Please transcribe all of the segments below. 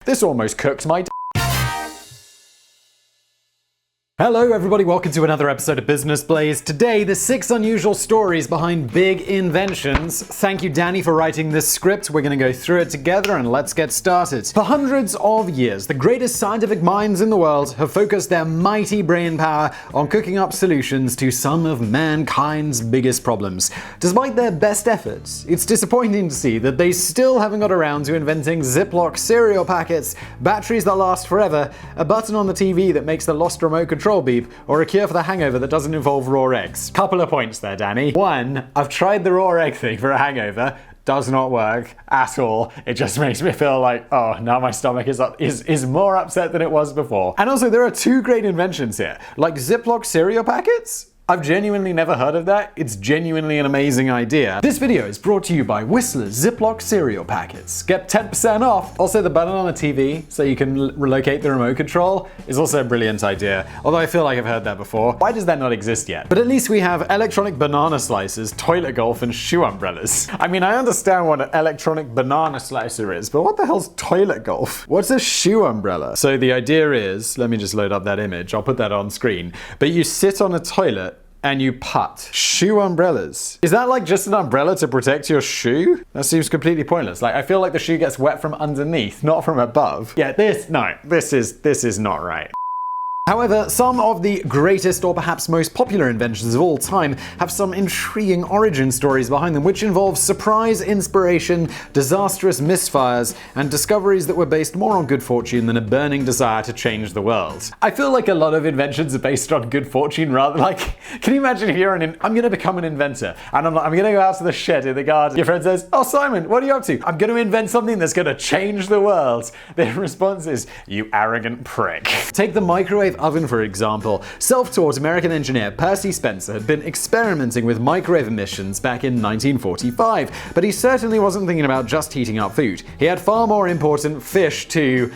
this almost cooked my Hello everybody, welcome to another episode of Business Blaze. Today, the 6 unusual stories behind big inventions. Thank you, Danny, for writing this script. We're going to go through it together and let's get started. For hundreds of years, the greatest scientific minds in the world have focused their mighty brain power on cooking up solutions to some of mankind's biggest problems. Despite their best efforts, it's disappointing to see that they still haven't got around to inventing Ziploc cereal packets, batteries that last forever, a button on the TV that makes the lost remote control beep, or a cure for the hangover that doesn't involve raw eggs. Couple of points there, Danny. One, I've tried the raw egg thing for a hangover. Does not work at all. It just makes me feel like, oh, now my stomach is more upset than it was before. And also, there are 2 great inventions here. Like Ziploc cereal packets? I've genuinely never heard of that. It's genuinely an amazing idea. This video is brought to you by Whistler's Ziploc cereal packets. Get 10% off. Also, the button on the TV so you can relocate the remote control is also a brilliant idea. Although I feel like I've heard that before. Why does that not exist yet? But at least we have electronic banana slicers, toilet golf, and shoe umbrellas. I mean, I understand what an electronic banana slicer is, but what the hell's toilet golf? What's a shoe umbrella? So the idea is, let me just load up that image. I'll put that on screen. But you sit on a toilet and you putt. Shoe umbrellas. Is that like just an umbrella to protect your shoe? That seems completely pointless. Like, I feel like the shoe gets wet from underneath, not from above. Yeah, this is not right. However, some of the greatest or perhaps most popular inventions of all time have some intriguing origin stories behind them, which involve surprise inspiration, disastrous misfires, and discoveries that were based more on good fortune than a burning desire to change the world. I feel like a lot of inventions are based on good fortune rather like, can you imagine if you're I'm gonna become an inventor, and I'm gonna go out to the shed in the garden. Your friend says, oh Simon, what are you up to? I'm gonna invent something that's gonna change the world. Their response is, you arrogant prick. Take the microwave oven, for example. Self-taught American engineer Percy Spencer had been experimenting with microwave emissions back in 1945, but he certainly wasn't thinking about just heating up food. He had far more important fish to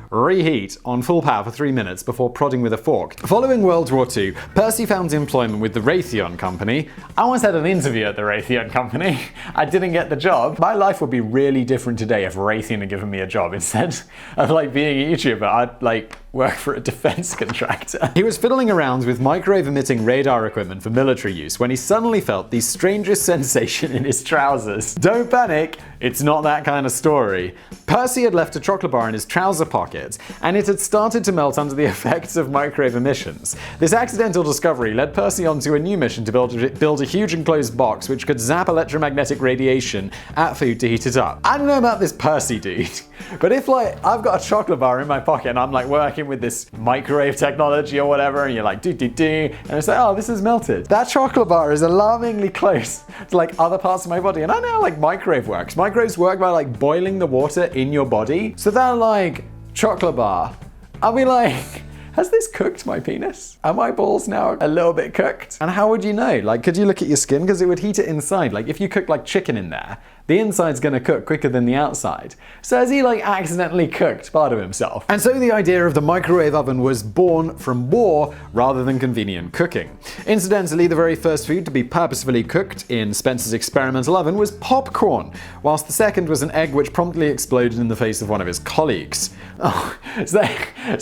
reheat on full power for 3 minutes before prodding with a fork. Following World War II, Percy found employment with the Raytheon Company. I once had an interview at the Raytheon Company. I didn't get the job. My life would be really different today if Raytheon had given me a job. Instead of being a YouTuber, I'd work for a defense contractor. He was fiddling around with microwave-emitting radar equipment for military use when he suddenly felt the strangest sensation in his trousers. Don't panic, it's not that kind of story. Percy had left a chocolate bar in his trouser pocket, and it had started to melt under the effects of microwave emissions. This accidental discovery led Percy onto a new mission to build a huge enclosed box which could zap electromagnetic radiation at food to heat it up. I don't know about this Percy dude, but if I've got a chocolate bar in my pocket and I'm working with this microwave technology or whatever, and you're like, and it's like, oh, this is melted. That chocolate bar is alarmingly close to other parts of my body. And I know how microwave works. Microwaves work by boiling the water in your body. So that chocolate bar, I'll be like, has this cooked my penis? Are my balls now a little bit cooked? And how would you know? Could you look at your skin? Because it would heat it inside. If you cook chicken in there, the inside's gonna cook quicker than the outside. So has he accidentally cooked part of himself? And so the idea of the microwave oven was born from war rather than convenient cooking. Incidentally, the very first food to be purposefully cooked in Spencer's experimental oven was popcorn, whilst the second was an egg which promptly exploded in the face of one of his colleagues. Oh, so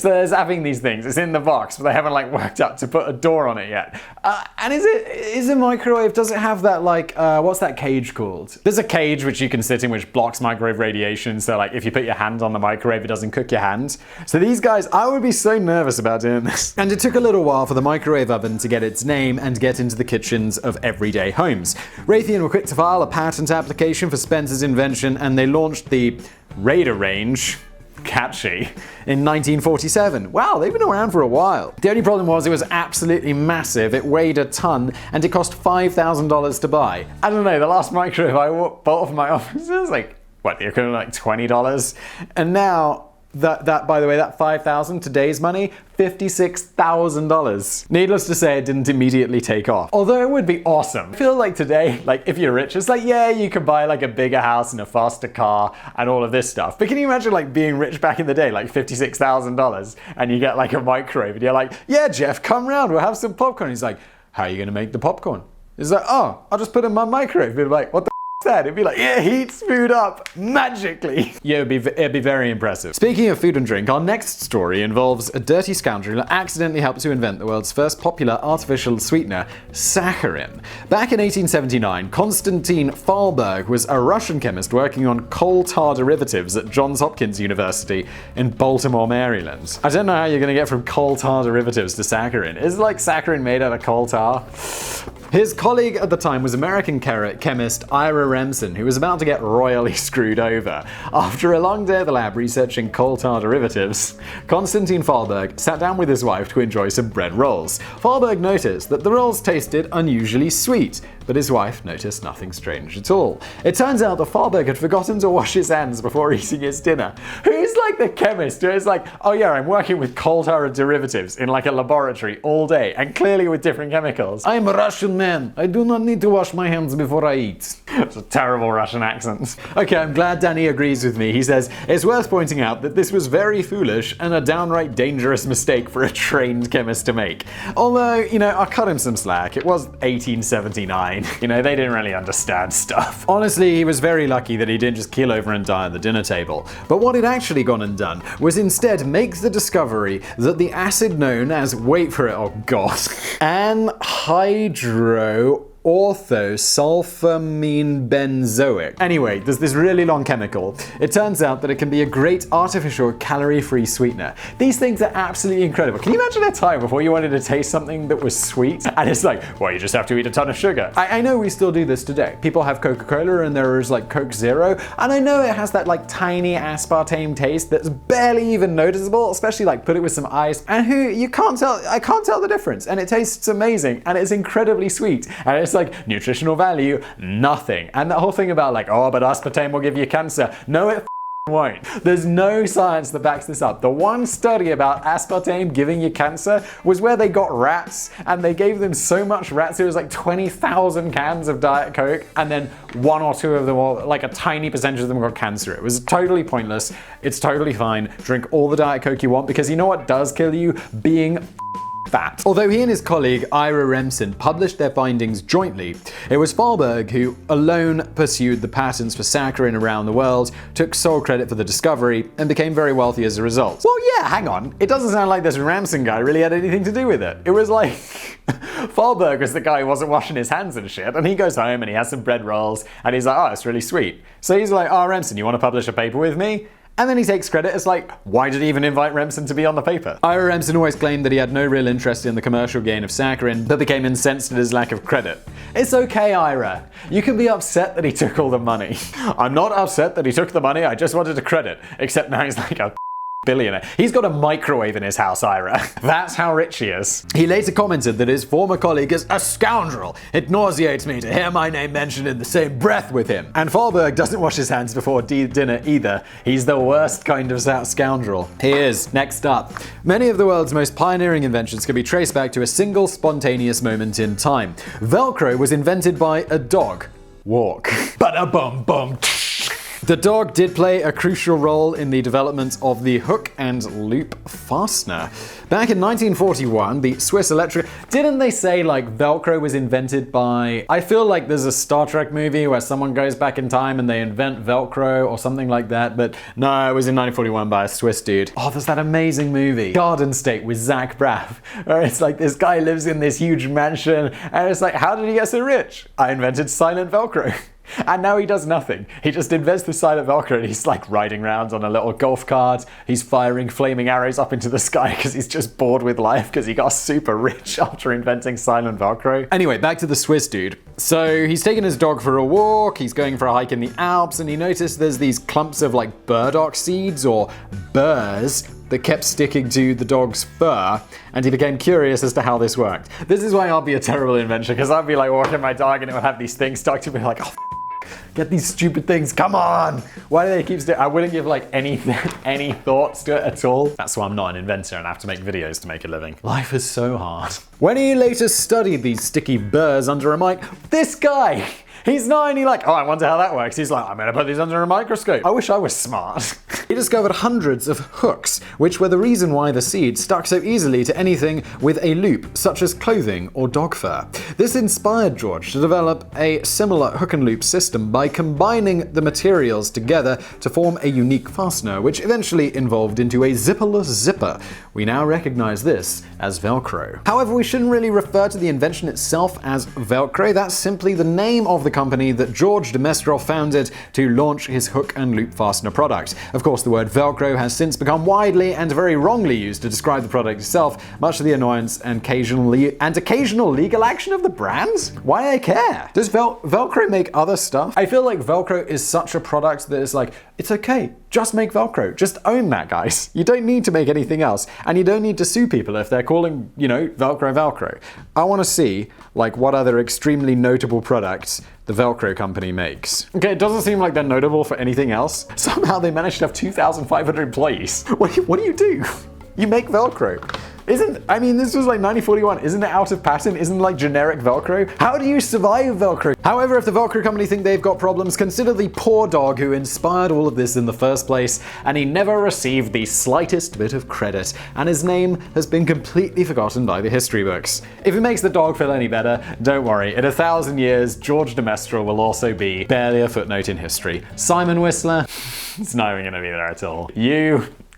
they're having these things. It's in the box, but they haven't worked up to put a door on it yet. And is a microwave, does it have that what's that cage called? There's a cage which you can sit in which blocks microwave radiation, so if you put your hand on the microwave it doesn't cook your hand. So these guys, I would be so nervous about doing this. And it took a little while for the microwave oven to get its name and get into the kitchens of everyday homes. Raytheon were quick to file a patent application for Spencer's invention, and they launched the Raider range, catchy, in 1947. Wow, they've been around for a while. The only problem was it was absolutely massive. It weighed a ton, and it cost $5,000 to buy. I don't know, the last microwave I bought for my office was the equivalent $20. And now, that by the way, that $5,000, today's money, $56,000. Needless to say, it didn't immediately take off. Although it would be awesome. I feel today, if you're rich, it's yeah, you could buy a bigger house and a faster car and all of this stuff. But can you imagine being rich back in the day, $56,000, and you get a microwave, and you're like, yeah, Jeff, come round, we'll have some popcorn. He's like, how are you gonna make the popcorn? He's like, oh, I'll just put it in my microwave. You're like, what the that? It'd be like, it heats food up magically. Yeah, it'd be very impressive. Speaking of food and drink, our next story involves a dirty scoundrel who accidentally helped to invent the world's first popular artificial sweetener, saccharin. Back in 1879, Konstantin Berg was a Russian chemist working on coal tar derivatives at Johns Hopkins University in Baltimore, Maryland. I don't know how you're going to get from coal tar derivatives to saccharin. Is like saccharin made out of coal tar? His colleague at the time was American chemist Ira Remsen, who was about to get royally screwed over. After a long day at the lab researching coal tar derivatives, Konstantin Berg sat down with his wife to enjoy some bread rolls. Berg noticed that the rolls tasted unusually sweet, but his wife noticed nothing strange at all. It turns out that Berg had forgotten to wash his hands before eating his dinner. Who's like the chemist who is like, oh yeah, I'm working with coal tar derivatives in like a laboratory all day, and clearly with different chemicals. I'm a Russian man. I do not need to wash my hands before I eat. It's a terrible Russian accent. Okay, I'm glad Danny agrees with me. He says, it's worth pointing out that this was very foolish and a downright dangerous mistake for a trained chemist to make. Although, you know, I'll cut him some slack. It was 1879. You know, they didn't really understand stuff. Honestly, he was very lucky that he didn't just keel over and die at the dinner table. But what he'd actually gone and done was instead make the discovery that the acid known as, wait for it, oh god, orthosulfamine benzoic. Anyway, there's this really long chemical. It turns out that it can be a great artificial calorie-free sweetener. These things are absolutely incredible. Can you imagine a time before you wanted to taste something that was sweet? And it's like, well, you just have to eat a ton of sugar. I know we still do this today. People have Coca-Cola and there is like Coke Zero, and I know it has that like tiny aspartame taste that's barely even noticeable, especially like put it with some ice, and I can't tell the difference. And it tastes amazing, and it's incredibly sweet, and it's like nutritional value, nothing. And that whole thing about like, oh, but aspartame will give you cancer. No, it won't. There's no science that backs this up. The one study about aspartame giving you cancer was where they got rats and they gave them so much rats, it was like 20,000 cans of Diet Coke, and then one or two of them, or like a tiny percentage of them, got cancer. It was totally pointless. It's totally fine. Drink all the Diet Coke you want, because you know what does kill you? Being fat. Although he and his colleague Ira Remsen published their findings jointly, it was Berg who alone pursued the patents for saccharin around the world, took sole credit for the discovery, and became very wealthy as a result. Well, yeah, hang on. It doesn't sound like this Remsen guy really had anything to do with it. It was like Berg was the guy who wasn't washing his hands and shit, and he goes home and he has some bread rolls, and he's like, oh, it's really sweet. So he's like, oh, Remsen, you want to publish a paper with me? And then he takes credit. It's like, why did he even invite Remsen to be on the paper? Ira Remsen always claimed that he had no real interest in the commercial gain of saccharin, but became incensed at his lack of credit. It's okay, Ira. You can be upset that he took all the money. I'm not upset that he took the money, I just wanted a credit. Except now he's like a billionaire. He's got a microwave in his house, Ira. That's how rich he is. He later commented that his former colleague is a scoundrel. It nauseates me to hear my name mentioned in the same breath with him. And Berg doesn't wash his hands before dinner either. He's the worst kind of scoundrel. He is. Next up. Many of the world's most pioneering inventions can be traced back to a single spontaneous moment in time. Velcro was invented by a dog. Walk. Ba-da-bum-bum. The dog did play a crucial role in the development of the hook and loop fastener. Back in 1941, the Swiss electric... Didn't they say like Velcro was invented by... I feel like there's a Star Trek movie where someone goes back in time and they invent Velcro or something like that, but no, it was in 1941 by a Swiss dude. Oh, there's that amazing movie, Garden State, with Zach Braff, where it's like this guy lives in this huge mansion and it's like, how did he get so rich? I invented silent Velcro. And now he does nothing. He just invents the silent Velcro and he's like riding around on a little golf cart. He's firing flaming arrows up into the sky because he's just bored with life because he got super rich after inventing silent Velcro. Anyway, back to the Swiss dude. So he's taking his dog for a walk, he's going for a hike in the Alps, and he noticed there's these clumps of like burdock seeds or burrs that kept sticking to the dog's fur, and he became curious as to how this worked. This is why I'll be a terrible inventor, because I'd be like walking my dog and it would have these things stuck to me like, oh, get these stupid things, come on! Why do they keep I wouldn't give like any thoughts to it at all. That's why I'm not an inventor and I have to make videos to make a living. Life is so hard. When he later studied these sticky burrs under a mic, this guy, he's not only like, oh, I wonder how that works. He's like, I'm gonna put these under a microscope. I wish I was smart. He discovered hundreds of hooks, which were the reason why the seed stuck so easily to anything with a loop, such as clothing or dog fur. This inspired George to develop a similar hook and loop system by combining the materials together to form a unique fastener, which eventually evolved into a zipperless zipper. We now recognize this as Velcro. However, we shouldn't really refer to the invention itself as Velcro. That's simply the name of the company that George de Mestral founded to launch his hook and loop fastener product. Of course, the word Velcro has since become widely and very wrongly used to describe the product itself, much to the annoyance and occasional legal action of the brand. Why I care? Does Velcro make other stuff? I feel like Velcro is such a product that is like, it's okay, just make Velcro. Just own that, guys. You don't need to make anything else, and you don't need to sue people if they're calling, Velcro. I want to see, what other extremely notable products the Velcro company makes. Okay, it doesn't seem like they're notable for anything else. Somehow they managed to have 2,500 employees. What do you do? You make Velcro. This was 1941. Isn't it out of patent? Isn't it generic Velcro? How do you survive Velcro? However, if the Velcro company think they've got problems, consider the poor dog who inspired all of this in the first place, and he never received the slightest bit of credit, and his name has been completely forgotten by the history books. If it makes the dog feel any better, don't worry. In 1,000 years, George de Mestral will also be barely a footnote in history. Simon Whistler, it's not even going to be there at all.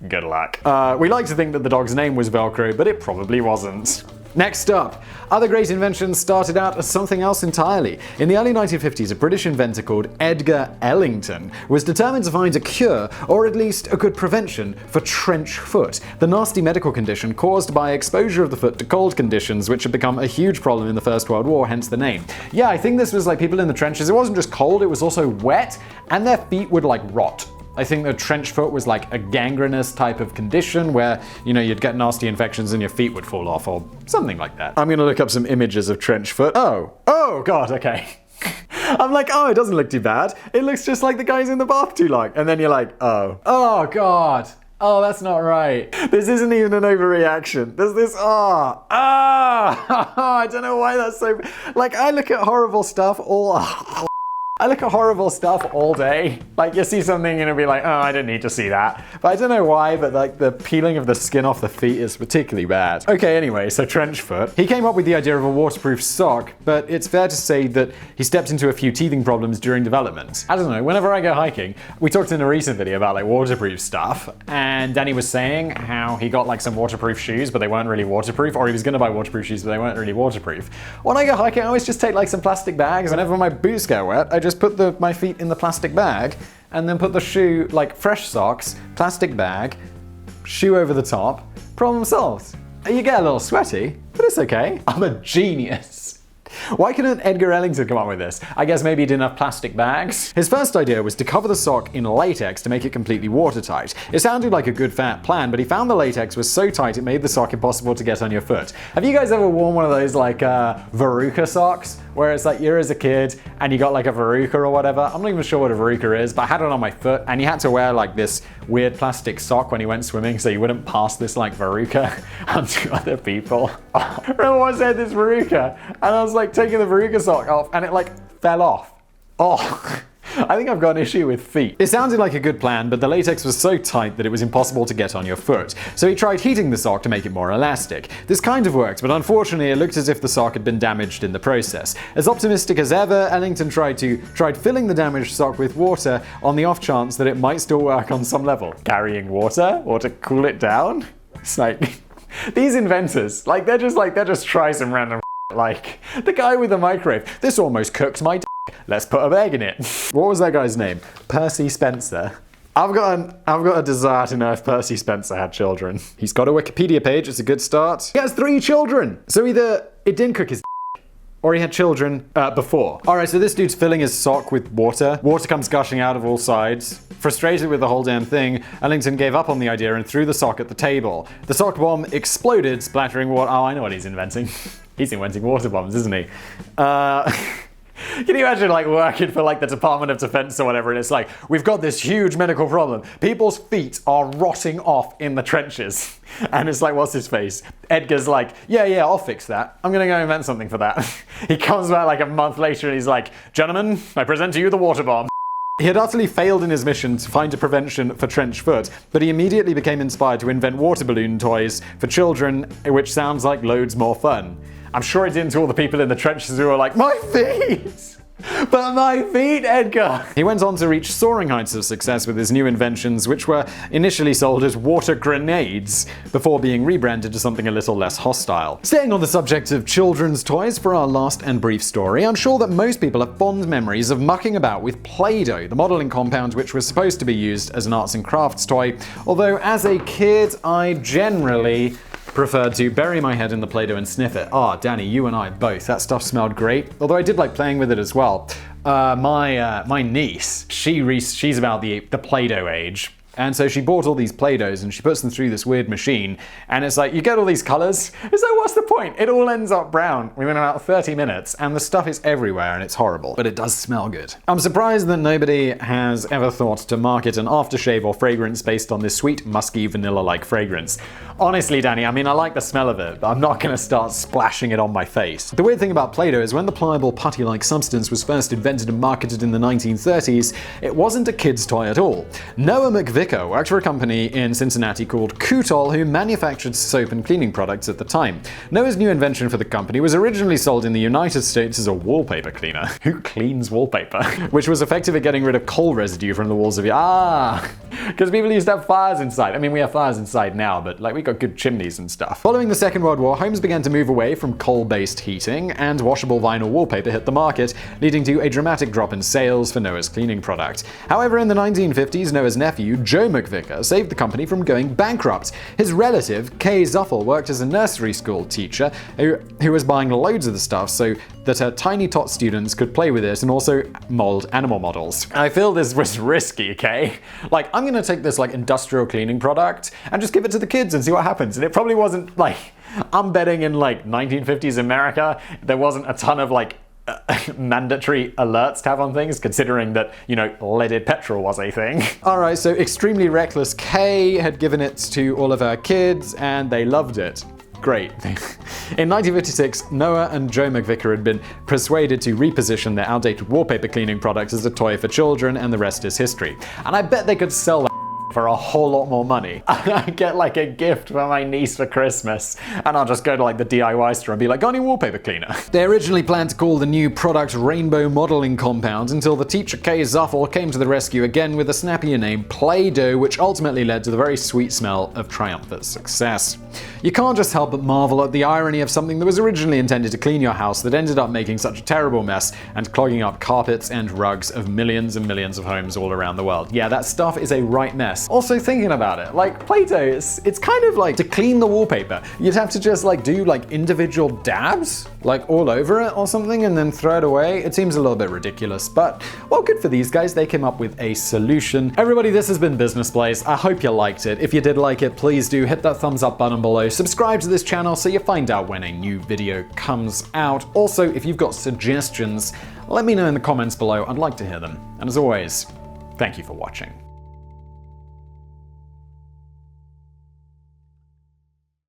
Good luck. We like to think that the dog's name was Velcro, but it probably wasn't. Next up, other great inventions started out as something else entirely. In the early 1950s, a British inventor called Edgar Ellington was determined to find a cure, or at least a good prevention, for trench foot, the nasty medical condition caused by exposure of the foot to cold conditions, which had become a huge problem in the First World War, hence the name. Yeah, I think this was people in the trenches. It wasn't just cold, it was also wet, and their feet would rot. I think the trench foot was a gangrenous type of condition where, you'd get nasty infections and your feet would fall off or something like that. I'm gonna look up some images of trench foot. Oh god, okay. I'm it doesn't look too bad. It looks just like the guys in the bath too long. And then you're oh god. Oh, that's not right. This isn't even an overreaction. There's this, I don't know why that's so, I look at horrible stuff all day. You see something and it'll be I didn't need to see that. But I don't know why, but the peeling of the skin off the feet is particularly bad. Okay, anyway, so trench foot. He came up with the idea of a waterproof sock, but it's fair to say that he stepped into a few teething problems during development. I don't know, whenever I go hiking, we talked in a recent video about waterproof stuff, and Danny was saying how he got some waterproof shoes, but they weren't really waterproof, or he was gonna buy waterproof shoes, but they weren't really waterproof. When I go hiking, I always just take some plastic bags. Whenever my boots get wet, I just put my feet in the plastic bag and then put the shoe, fresh socks, plastic bag, shoe over the top, problem solved. You get a little sweaty, but it's okay. I'm a genius. Why couldn't Edgar Ellington come up with this? I guess maybe he didn't have plastic bags? His first idea was to cover the sock in latex to make it completely watertight. It sounded like a good fat plan, but he found the latex was so tight it made the sock impossible to get on your foot. Have you guys ever worn one of those verruca socks? Where it's you're as a kid and you got a verruca or whatever. I'm not even sure what a verruca is, but I had it on my foot and you had to wear this weird plastic sock when you went swimming so you wouldn't pass this verruca onto other people. Remember once I had this verruca and I was taking the verruca sock off and it fell off. Oh. I think I've got an issue with feet. It sounded like a good plan, but the latex was so tight that it was impossible to get on your foot. So he tried heating the sock to make it more elastic. This kind of worked, but unfortunately it looked as if the sock had been damaged in the process. As optimistic as ever, Ellington tried filling the damaged sock with water on the off chance that it might still work on some level. Carrying water? Or to cool it down? It's these inventors, they're just trying some random the guy with the microwave. This almost cooked my Let's put a egg in it. What was that guy's name? Percy Spencer. I've got a desire to know if Percy Spencer had children. He's got a Wikipedia page, it's a good start. He has 3 children! So either it didn't cook his or he had children before. Alright, so this dude's filling his sock with water. Water comes gushing out of all sides. Frustrated with the whole damn thing, Ellington gave up on the idea and threw the sock at the table. The sock bomb exploded, splattering water. Oh, I know what he's inventing. He's inventing water bombs, isn't he? Can you imagine working for the Department of Defense or whatever, and it's we've got this huge medical problem. People's feet are rotting off in the trenches. And it's what's his face? Edgar's yeah, I'll fix that. I'm gonna go invent something for that. He comes back a month later and he's gentlemen, I present to you the water bomb. He had utterly failed in his mission to find a prevention for trench foot, but he immediately became inspired to invent water balloon toys for children, which sounds like loads more fun. I'm sure it didn't to all the people in the trenches who were like, my feet! But my feet, Edgar! He went on to reach soaring heights of success with his new inventions, which were initially sold as water grenades, before being rebranded to something a little less hostile. Staying on the subject of children's toys for our last and brief story, I'm sure that most people have fond memories of mucking about with PlayDoh, the modeling compound which was supposed to be used as an arts and crafts toy, although as a kid I generally preferred to bury my head in the Play-Doh and sniff it. Danny, you and I both. That stuff smelled great. Although I did like playing with it as well. My niece, she's about the Play-Doh age. And so she bought all these Play-Dohs and she puts them through this weird machine. And it's like, you get all these colors. It's like, what's the point? It all ends up brown within about 30 minutes. And the stuff is everywhere and it's horrible. But it does smell good. I'm surprised that nobody has ever thought to market an aftershave or fragrance based on this sweet, musky, vanilla-like fragrance. Honestly, Danny, I mean, I like the smell of it, but I'm not gonna start splashing it on my face. The weird thing about Play-Doh is when the pliable, putty-like substance was first invented and marketed in the 1930s, it wasn't a kid's toy at all. Noah McVicker worked for a company in Cincinnati called Kootol, who manufactured soap and cleaning products at the time. Noah's new invention for the company was originally sold in the United States as a wallpaper cleaner. Who cleans wallpaper? Which was effective at getting rid of coal residue from the walls of your... because people used to have fires inside. I mean, we have fires inside now, but like we got good chimneys and stuff. Following the Second World War, homes began to move away from coal-based heating, and washable vinyl wallpaper hit the market, leading to a dramatic drop in sales for Noah's cleaning product. However, in the 1950s, Noah's nephew, Joe McVicker, saved the company from going bankrupt. His relative, Kay Zuffel, worked as a nursery school teacher who was buying loads of the stuff so that her tiny tot students could play with it and also mold animal models. I feel this was risky, okay? Like, I'm gonna take this like industrial cleaning product and just give it to the kids and see what happens. And it probably wasn't like, I'm betting in like 1950s America, there wasn't a ton of like mandatory alerts to have on things, considering that, you know, leaded petrol was a thing. Alright, so extremely reckless Kay had given it to all of her kids and they loved it. Great. In 1956, Noah and Joe McVicker had been persuaded to reposition their outdated wallpaper cleaning products as a toy for children, and the rest is history. And I bet they could sell that for a whole lot more money. I get like a gift for my niece for Christmas, and I'll just go to like the DIY store and be like, got any wallpaper cleaner? They originally planned to call the new product Rainbow Modeling Compound until the teacher Kay Zuffel came to the rescue again with a snappier name, PlayDoh, which ultimately led to the very sweet smell of triumphant success. You can't just help but marvel at the irony of something that was originally intended to clean your house that ended up making such a terrible mess and clogging up carpets and rugs of millions and millions of homes all around the world. Yeah, that stuff is a right mess. Also, thinking about it, like Play-Doh, it's kind of like to clean the wallpaper. You'd have to just like do like individual dabs, like all over it or something, and then throw it away. It seems a little bit ridiculous, but well, good for these guys. They came up with a solution. Everybody, this has been Business Blaze. I hope you liked it. If you did like it, please do hit that thumbs up button below. Subscribe to this channel so you find out when a new video comes out. Also, if you've got suggestions, let me know in the comments below. I'd like to hear them. And as always, thank you for watching.